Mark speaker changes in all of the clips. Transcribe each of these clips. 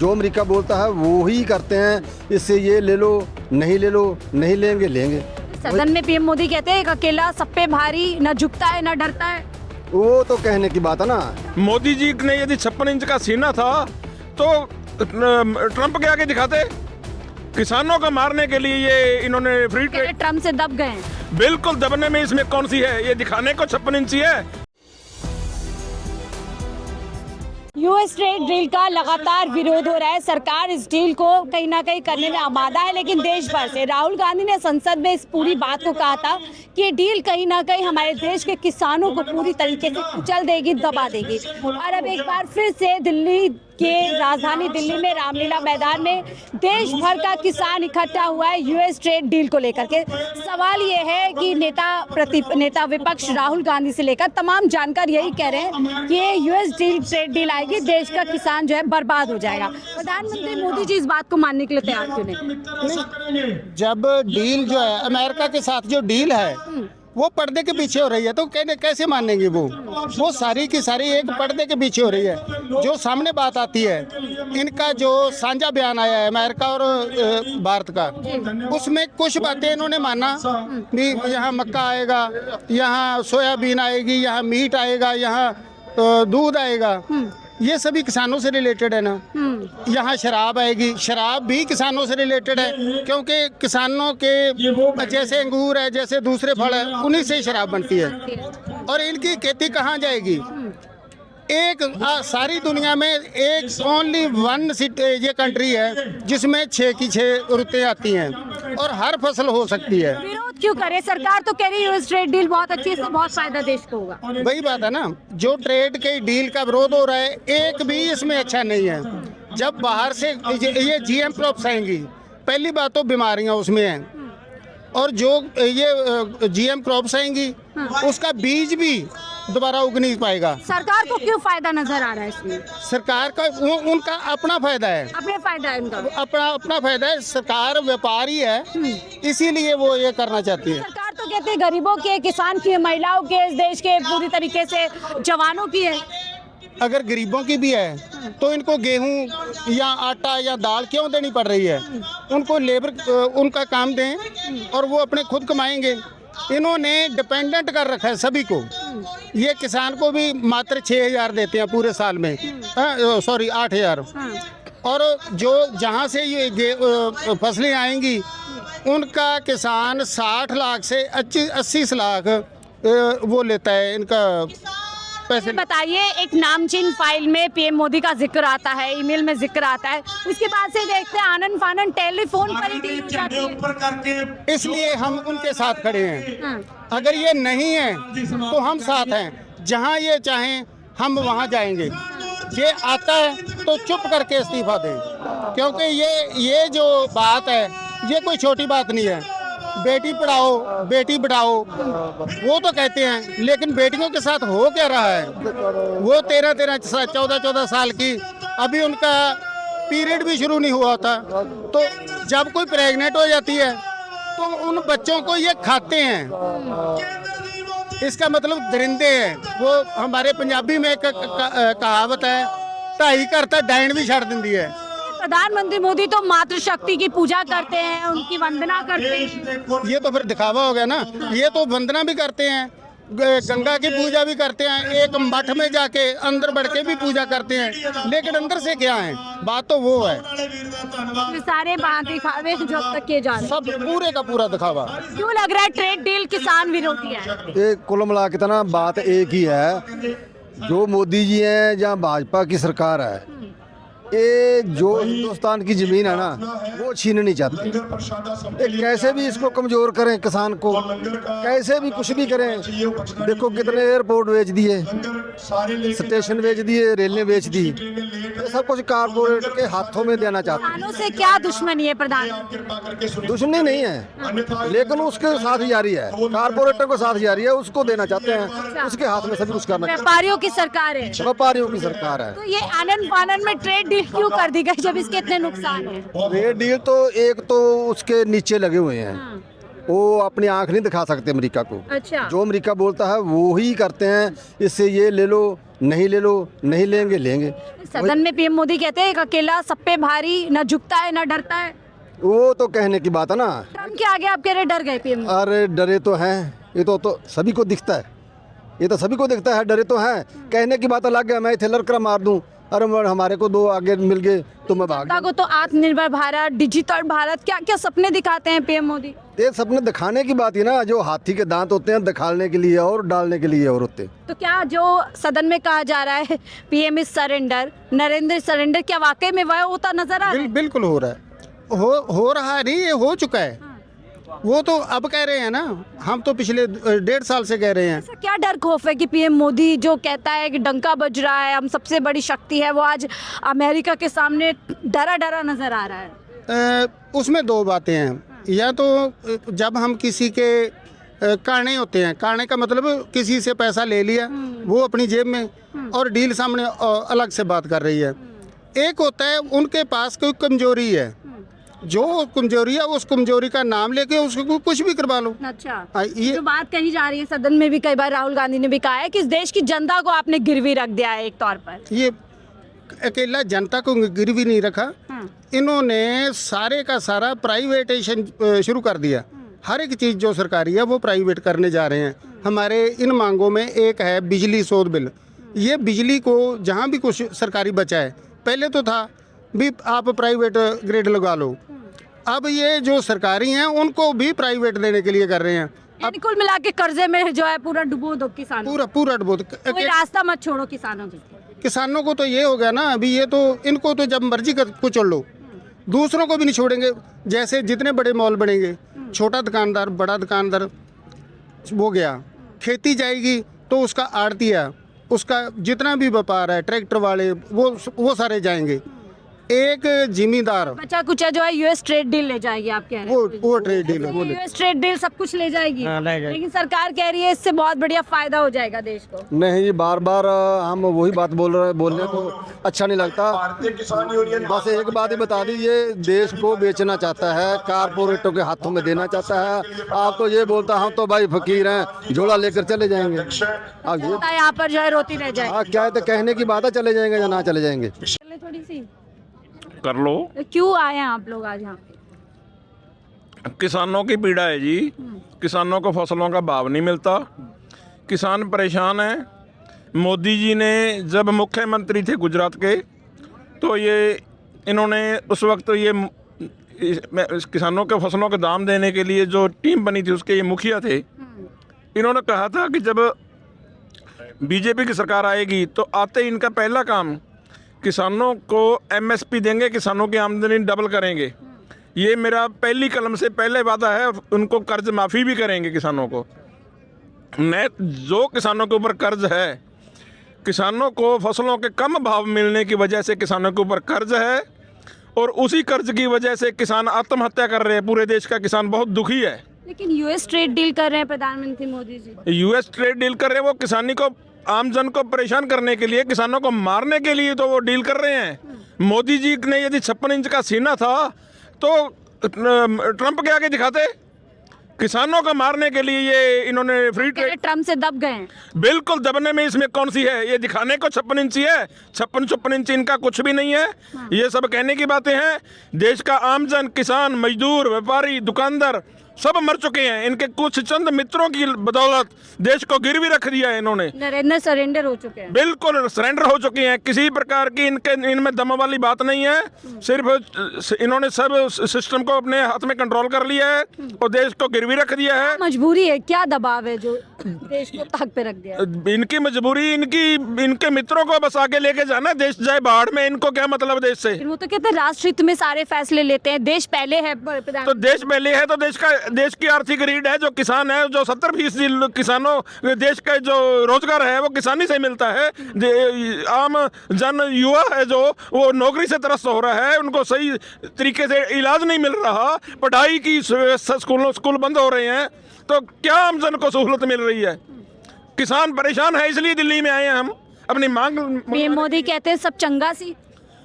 Speaker 1: जो अमेरिका बोलता है वो ही करते हैं। इससे ये ले लो, नहीं ले लो, नहीं लेंगे, लेंगे।
Speaker 2: सदन में पीएम मोदी कहते हैं एक अकेला सब पे भारी, न झुकता है न डरता है।
Speaker 1: वो तो कहने की बात है ना।
Speaker 3: मोदी जी ने यदि 56 इंच का सीना था तो ट्रंप के आगे दिखाते। किसानों का मारने के लिए ये इन्होंने फ्री ट्रेड,
Speaker 2: ट्रम्प से दब गए हैं।
Speaker 3: बिल्कुल दबने में इसमें कौन सी है, ये दिखाने को 56 इंची है।
Speaker 2: यूएस ट्रेड डील का लगातार विरोध हो रहा है। सरकार इस डील को कहीं ना कहीं करने में आमादा है, लेकिन देश भर से राहुल गांधी ने संसद में इस पूरी बात को कहा था कि ये डील कहीं ना कहीं हमारे देश के किसानों को पूरी तरीके से कुचल देगी, दबा देगी। और अब एक बार फिर से दिल्ली के राजधानी दिल्ली में रामलीला मैदान में देश भर का किसान इकट्ठा हुआ है यूएस ट्रेड डील को लेकर के। सवाल ये है कि नेता विपक्ष राहुल गांधी से लेकर तमाम जानकार यही कह रहे हैं कि ये यूएस ट्रेड डील आएगी, देश का किसान जो है बर्बाद हो जाएगा। प्रधानमंत्री मोदी जी इस बात को मानने के लिए तैयार क्यों नहीं?
Speaker 4: जब डील जो है अमेरिका के साथ जो डील है वो पर्दे के पीछे हो रही है तो कैसे मानेंगे वो सारी की सारी एक पर्दे के पीछे हो रही है। जो सामने बात आती है, इनका जो साझा बयान आया है अमेरिका और भारत का, उसमें कुछ बातें इन्होंने माना भी, यहाँ मक्का आएगा, यहाँ सोयाबीन आएगी, यहाँ मीट आएगा, यहाँ दूध आएगा, ये सभी किसानों से रिलेटेड है ना। यहाँ शराब आएगी, शराब भी किसानों से रिलेटेड है, क्योंकि किसानों के जैसे अंगूर है, जैसे दूसरे फल है, उन्हीं से शराब बनती है। और इनकी खेती कहाँ जाएगी? सारी दुनिया में एक ओनली वन ये कंट्री है जिसमें 6 की 6 रुतें आती हैं और हर फसल हो सकती है।
Speaker 2: विरोध क्यों करे? सरकार तो कह रही है यूएस ट्रेड डील बहुत अच्छी है, बहुत फायदा देश को होगा।
Speaker 4: वही बात है ना, जो ट्रेड के डील का विरोध हो रहा है एक भी इसमें अच्छा नहीं है। जब बाहर से ये जीएम क्रॉप्स आएंगी, पहली बात तो बीमारियां उसमें हैं, और जो ये जीएम क्रॉप्स आएंगी उसका बीज भी दोबारा उग नहीं पाएगा।
Speaker 2: सरकार को क्यों फायदा नजर आ रहा है इसमें?
Speaker 4: सरकार का उनका अपना फायदा है,
Speaker 2: अपने फायदा है उनका,
Speaker 4: अपना फायदा है। सरकार व्यापारी है, इसीलिए वो ये करना चाहती है।
Speaker 2: सरकार तो कहते हैं गरीबों के, किसान की, महिलाओं के, इस देश के पूरी तरीके से जवानों की है।
Speaker 4: अगर गरीबों की भी है तो इनको गेहूं या आटा या दाल क्यों देनी पड़ रही है? उनको लेबर उनका काम दें और वो अपने खुद कमाएंगे। इन्होंने डिपेंडेंट कर रखा है सभी को। ये किसान को भी मात्र 6,000 देते हैं पूरे साल में, सॉरी 8,000। और जो जहाँ से ये फसलें आएंगी उनका किसान 60 लाख से 80 लाख वो लेता है इनका पैसे।
Speaker 2: बताइए, एक नामचीन फाइल में पीएम मोदी का जिक्र आता है, ईमेल में जिक्र आता है, उसके बाद से देखते हैं आनन फानन टेलीफोन पर ही डील हो जाती है।
Speaker 4: इसलिए हम उनके साथ खड़े हैं। अगर ये नहीं है तो हम साथ हैं, जहां ये चाहें हम वहां जाएंगे। ये आता है तो चुप करके इस्तीफा दें, क्योंकि ये जो बात है ये कोई छोटी बात नहीं है। बेटी पढ़ाओ बेटी बढ़ाओ वो तो कहते हैं, लेकिन बेटियों के साथ हो क्या रहा है? वो 13-13 14-14 साल की, अभी उनका पीरियड भी शुरू नहीं हुआ होता। तो जब कोई प्रेग्नेंट हो जाती है तो उन बच्चों को ये खाते हैं। इसका मतलब दरिंदे हैं। वो हमारे पंजाबी में एक कहावत है, ढाई करता डाइन भी छड़ देती है।
Speaker 2: प्रधानमंत्री मोदी तो मातृशक्ति की पूजा करते हैं, उनकी वंदना करते हैं।
Speaker 4: ये तो फिर दिखावा हो गया ना। ये तो वंदना भी करते हैं, गंगा की पूजा भी करते हैं, एक मठ में जाके अंदर बढ़ के भी पूजा करते हैं, लेकिन अंदर से क्या है? बात तो वो है,
Speaker 2: सारे दिखावे जो अब तक किए जा रहे हैं,
Speaker 4: सब पूरे का पूरा दिखावा।
Speaker 2: क्यों लग रहा है ट्रेड डील किसान विरोधी है?
Speaker 1: ये कुल मिला के ना बात एक ही है, जो मोदी जी हैं या भाजपा की सरकार है, ये जो हिंदुस्तान की जमीन है ना वो छीननी चाहते हैं। कैसे भी इसको कमजोर करें, किसान को कैसे भी कुछ भी करें। देखो कितने एयरपोर्ट बेच दिए, स्टेशन बेच दिए, रेलें बेच दी, ये सब कुछ कारपोरेट के हाथों में देना चाहते हैं।
Speaker 2: किसानों से क्या दुश्मनी है प्रधानमंत्री?
Speaker 1: दुश्मनी नहीं है, लेकिन उसके साथ जारी है, कारपोरेटर को साथ जारी है, उसको देना चाहते हैं। उसके हाथ में सभी कुछ करना।
Speaker 2: व्यापारियों की सरकार है,
Speaker 1: व्यापारियों की सरकार है।
Speaker 2: तो ये आनन फानन में ट्रेड डील क्यों कर दी गई जब इसके इतने नुकसान है?
Speaker 1: ये डील तो एक तो उसके नीचे लगे हुए हैं, वो अपनी आंख नहीं दिखा सकते अमेरिका को।
Speaker 2: अच्छा।
Speaker 1: जो अमेरिका बोलता है वो ही करते हैं, इससे ये ले लो, नहीं ले लो, नहीं लेंगे लेंगे।
Speaker 2: सदन में पीएम मोदी कहते हैं एक अकेला सब पे भारी, न झुकता है न डरता है।
Speaker 1: वो तो कहने की बात है ना।
Speaker 2: ट्रम्प के आगे आप कह रहे डर गए पीएम?
Speaker 1: अरे डरे तो हैं, ये तो सभी को दिखता है, ये तो सभी को दिखता है, डरे तो हैं। कहने की बात अलग है, मैं इथे लड़कर मार दूं, अरे हमारे को दो आगे मिल गए तो मैं भाग
Speaker 2: जनता को तो आत्मनिर्भर भारत, डिजिटल भारत, क्या क्या सपने दिखाते हैं पीएम मोदी?
Speaker 1: ये सपने दिखाने की बात ही ना, जो हाथी के दांत होते हैं दिखाने के लिए और डालने के लिए और होते।
Speaker 2: तो क्या जो सदन में कहा जा रहा है PM is surrender, Narendra surrender, क्या वाकई में वह होता नजर आ रहा है?
Speaker 4: बिल्कुल हो रहा है, हो रहा है, नहीं ये हो चुका है। वो तो अब कह रहे हैं ना, हम तो पिछले 1.5 साल से कह रहे हैं।
Speaker 2: ऐसा क्या डर खौफ है कि पीएम मोदी जो कहता है कि डंका बज रहा है, हम सबसे बड़ी शक्ति है, वो आज अमेरिका के सामने डरा डरा नजर आ रहा है?
Speaker 4: उसमें दो बातें हैं। या तो जब हम किसी के काने होते हैं, काने का मतलब किसी से पैसा ले लिया, वो अपनी जेब में, और डील सामने अलग से बात कर रही है। एक होता है उनके पास कोई कमजोरी है, जो कमजोरी है उस कमजोरी का नाम लेके उसको कुछ भी करवा लो।
Speaker 2: अच्छा,
Speaker 4: ये
Speaker 2: जो बात कही जा रही है सदन में भी कई बार राहुल गांधी ने भी कहा है कि इस देश की जनता को आपने गिरवी रख दिया है एक तौर पर।
Speaker 4: ये अकेला जनता को गिरवी नहीं रखा, इन्होंने सारे का सारा प्राइवेटाइजेशन शुरू कर दिया। हर एक चीज़ जो सरकारी है वो प्राइवेट करने जा रहे हैं। हमारे इन मांगों में एक है बिजली शोध बिल। ये बिजली को जहाँ भी कुछ सरकारी बचा है, पहले तो था भी आप प्राइवेट ग्रेड लगा लो, अब ये जो सरकारी हैं उनको भी प्राइवेट देने के लिए कर रहे हैं।
Speaker 2: यानी कुल मिला के कर्जे में जो है पूरा डुबो दो किसानों,
Speaker 4: पूरा डुबो।
Speaker 2: कोई रास्ता मत छोड़ो किसानों के।
Speaker 4: किसानों को तो ये हो गया ना, अभी ये तो इनको तो जब मर्जी कुचल लो, दूसरों को भी नहीं छोड़ेंगे। जैसे जितने बड़े मॉल बनेंगे, छोटा दुकानदार बड़ा दुकानदार वो गया, खेती जाएगी तो उसका आड़तिया, उसका जितना भी व्यापार है, ट्रैक्टर वाले, वो सारे जाएंगे। एक जिम्मेदार
Speaker 2: बचा कुचा जो है यूएस ट्रेड डील ले जाएगी, आप कह रहे हैं?
Speaker 4: वो ट्रेड डील है,
Speaker 2: यूएस ट्रेड डील सब कुछ ले जाएगी, लेकिन सरकार कह रही है इससे बहुत बढ़िया फायदा हो जाएगा देश को।
Speaker 1: नहीं जी, बार बार हम वही बात बोलने को अच्छा नहीं लगता। बस एक बात ही बता दीजिए, देश को बेचना चाहता है, कारपोरेटों के हाथों में देना चाहता है। आप तो ये बोलता हम तो भाई फकीर हैं, झोला लेकर चले जाएंगे। अब ये
Speaker 2: यहाँ पर जो है रोती रह जाएगी।
Speaker 1: क्या है, तो कहने की बात है, चले जाएंगे या ना चले जाएंगे।
Speaker 2: थोड़ी सी
Speaker 3: कर लो।
Speaker 2: क्यों आए हैं आप लोग आज यहाँ पे?
Speaker 3: किसानों की पीड़ा है जी, किसानों को फसलों का भाव नहीं मिलता, किसान परेशान हैं। मोदी जी ने जब मुख्यमंत्री थे गुजरात के, तो ये इन्होंने उस वक्त ये किसानों के फसलों के दाम देने के लिए जो टीम बनी थी उसके ये मुखिया थे। इन्होंने कहा था कि जब बीजेपी की सरकार आएगी तो आते ही इनका पहला काम किसानों को एमएसपी देंगे, किसानों की आमदनी डबल करेंगे। ये मेरा पहली कलम से पहले वादा है। उनको कर्ज माफ़ी भी करेंगे किसानों को। जो किसानों के ऊपर कर्ज है, किसानों को फसलों के कम भाव मिलने की वजह से किसानों के ऊपर कर्ज है, और उसी कर्ज की वजह से किसान आत्महत्या कर रहे हैं। पूरे देश का किसान बहुत दुखी है।
Speaker 2: लेकिन यूएस ट्रेड डील कर रहे हैं प्रधानमंत्री Modi ji.
Speaker 3: US trade deal कर रहे हैं, वो किसानी को, आम जन को परेशान करने के लिए, किसानों को मारने के लिए तो वो डील कर रहे हैं। मोदी जी ने यदि 56 इंच का सीना था तो ट्रंप के आगे दिखाते। किसानों को मारने के लिए ये इन्होंने फ्री ट्रेड,
Speaker 2: ट्रम्प से दब गए हैं।
Speaker 3: बिल्कुल दबने में इसमें कौन सी है? ये दिखाने को 56 इंची है, 56 इंच इनका कुछ भी नहीं है। ये सब कहने की बातें हैं। देश का आमजन, किसान, मजदूर, व्यापारी, दुकानदार सब मर चुके हैं। इनके कुछ चंद मित्रों की बदौलत देश को गिरवी रख दिया है इन्होंने।
Speaker 2: नरेंद्र सरेंडर हो चुके हैं,
Speaker 3: बिल्कुल सरेंडर हो चुके हैं। किसी प्रकार की इनमें दम वाली बात नहीं है। सिर्फ इन्होंने सब सिस्टम को अपने हाथ में कंट्रोल कर लिया है और देश को गिरवी रख दिया है।
Speaker 2: मजबूरी है, क्या दबाव है जो देश को ताक पे रख दिया है?
Speaker 3: इनकी मजबूरी, इनके मित्रों को बस आगे लेके जाना। देश जाए बाढ़ में, इनको क्या मतलब देश से?
Speaker 2: वो तो कहते हैं राष्ट्र हित में सारे फैसले लेते हैं, देश पहले है।
Speaker 3: तो देश पहले है तो देश की आर्थिक रीढ़ है जो किसान है, जो 70% किसानों, देश का जो रोजगार है वो किसानी से मिलता है। आम जन युवा है जो वो नौकरी से त्रस्त हो रहा है, उनको सही तरीके से इलाज नहीं मिल रहा, पढ़ाई की स्कूल बंद हो रहे हैं, तो क्या आम जन को सहूलत मिल रही है? किसान परेशान है, इसलिए दिल्ली में आए हैं हम अपनी मांग।
Speaker 2: पीएम मोदी कहते हैं सब चंगा सी।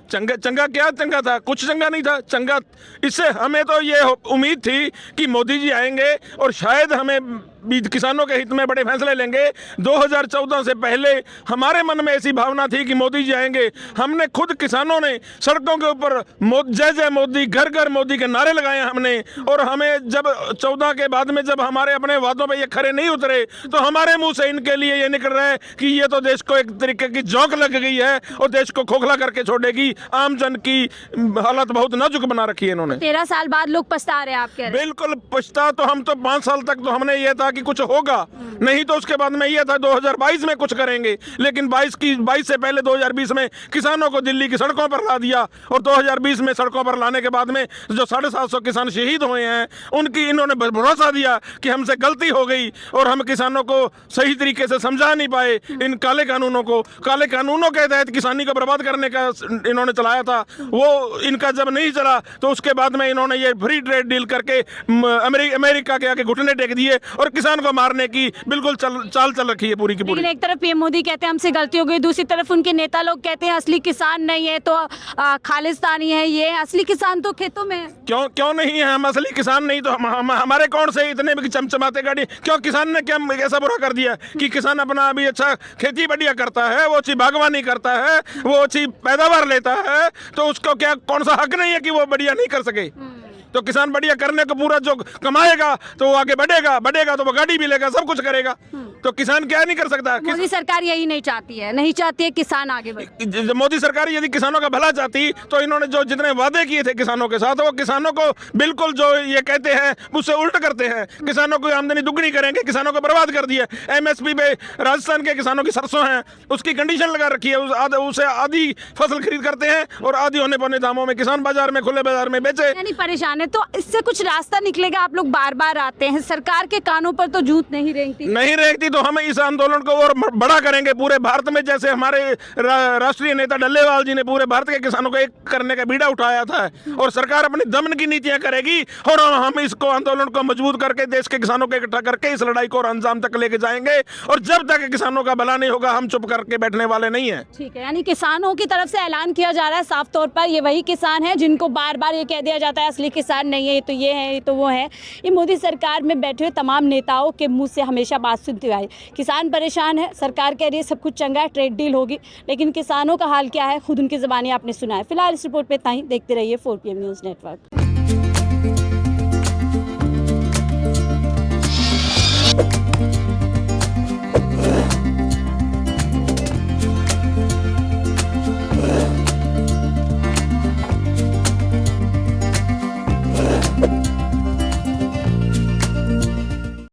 Speaker 3: चंगा चंगा क्या चंगा था? कुछ चंगा नहीं था। चंगा इससे हमें तो ये उम्मीद थी कि मोदी जी आएंगे और शायद हमें भी किसानों के हित में बड़े फैसले लेंगे। 2014 से पहले हमारे मन में ऐसी भावना थी कि मोदी जी आएंगे। हमने खुद किसानों ने सड़कों के ऊपर जय जय मोदी, घर घर मोदी के नारे लगाए हमने। और हमें जब 14 के बाद में जब हमारे अपने वादों पे ये खरे नहीं उतरे तो हमारे मुंह से इनके लिए ये निकल रहा है कि ये तो देश को एक तरीके की झोंक लग गई है और देश को खोखला करके छोड़ेगी। आम जन की हालत बहुत नाजुक बना रखी है इन्होंने।
Speaker 2: 13 साल बाद लोग पछता रहे हैं, आप कह रहे हैं।
Speaker 3: बिल्कुल पछता तो हम तो 5 साल तक तो हमने ये था कि कुछ होगा, नहीं तो उसके बाद में ये था 2022 में कुछ करेंगे। लेकिन 22 से पहले 2020 में किसानों को दिल्ली की सड़कों पर ला दिया और 2020 में सड़कों पर लाने के बाद में जो 750 किसान शहीद हुए हैं उनकी इन्होंने भरोसा दिया कि हमसे गलती हो गई और हम किसानों को सही तरीके से समझा नहीं पाए। इन काले कानूनों के तहत किसानी को बर्बाद करने का इन्होंने चलाया था, वो इनका जब नहीं चला तो उसके बाद में इन्होंने ये फ्री ट्रेड डील करके अमेरिका के आगे घुटने टेक दिए और किसान को मारने की बिल्कुल चाल चल रखी है पूरी की पूरी।
Speaker 2: लेकिन एक तरफ पीएम मोदी कहते हैं हमसे गलती हो गई, दूसरी तरफ उनके नेता लोग कहते हैं असली किसान नहीं है तो खालिस्तानी है। ये असली किसान तो खेतों में है।
Speaker 3: क्यों नहीं है? हम असली किसान नहीं तो हमारे कौन से इतने भी चमचमाते गाड़ी? क्यों किसान ने क्या ऐसा बुरा कर दिया कि किसान अपना अभी अच्छा खेती बढ़िया करता है, वो अच्छी बागवानी करता है, वो अच्छी पैदावार लेता है, तो उसको क्या कौन सा हक नहीं है कि वो बढ़िया नहीं कर सके? तो किसान बढ़िया करने को पूरा जो कमाएगा तो वो आगे बढ़ेगा तो वो गाड़ी भी लेगा, सब कुछ करेगा। तो किसान क्या नहीं कर सकता?
Speaker 2: मोदी सरकार यही नहीं चाहती है किसान आगे बढ़े।
Speaker 3: मोदी सरकार यदि किसानों का भला चाहती तो इन्होंने जो जितने वादे किए थे किसानों के साथ वो किसानों को बिल्कुल जो ये कहते हैं उससे उल्ट करते हैं। किसानों की आमदनी दुगनी करेंगे, किसानों को बर्बाद कर दिया। MSP पे राजस्थान के किसानों की सरसों है उसकी कंडीशन लगा रखी है, उसे आधी फसल खरीद करते हैं और आधी होने पौने दामों में किसान बाजार में खुले बाजार में बेचे।
Speaker 2: यानी परेशान है, तो इससे कुछ रास्ता निकलेगा? आप लोग बार बार आते हैं, सरकार के कानों पर तो जूत नहीं रेंगती तो हम इस आंदोलन को और बड़ा करेंगे पूरे भारत में। जैसे हमारे राष्ट्रीय नेता डल्लेवाल जी ने पूरे भारत के किसानों को एक करने का बीड़ा उठाया था और सरकार अपनी दमन की नीतियां करेगी और हम इसको आंदोलन को मजबूत करके देश के किसानों को इकट्ठा करके इस लड़ाई को और अंजाम तक लेके जाएंगे। और जब तक किसानों का भला नहीं होगा हम चुप करके बैठने वाले नहीं है। ठीक है, यानी किसानों की तरफ से ऐलान किया जा रहा है साफ तौर पर, ये वही किसान है जिनको बार बार ये कह दिया जाता है असली किसान नहीं है, ये तो ये है, ये तो वो है। ये मोदी सरकार में बैठे हुए तमाम नेताओं के मुंह से हमेशा बात सुनते हुए, किसान परेशान है, सरकार कह रही है सब कुछ चंगा है, ट्रेड डील होगी, लेकिन किसानों का हाल क्या है खुद उनकी ज़बानी आपने सुना है। फिलहाल इस रिपोर्ट पे इतना ही। देखते रहिए 4PM न्यूज़ नेटवर्क।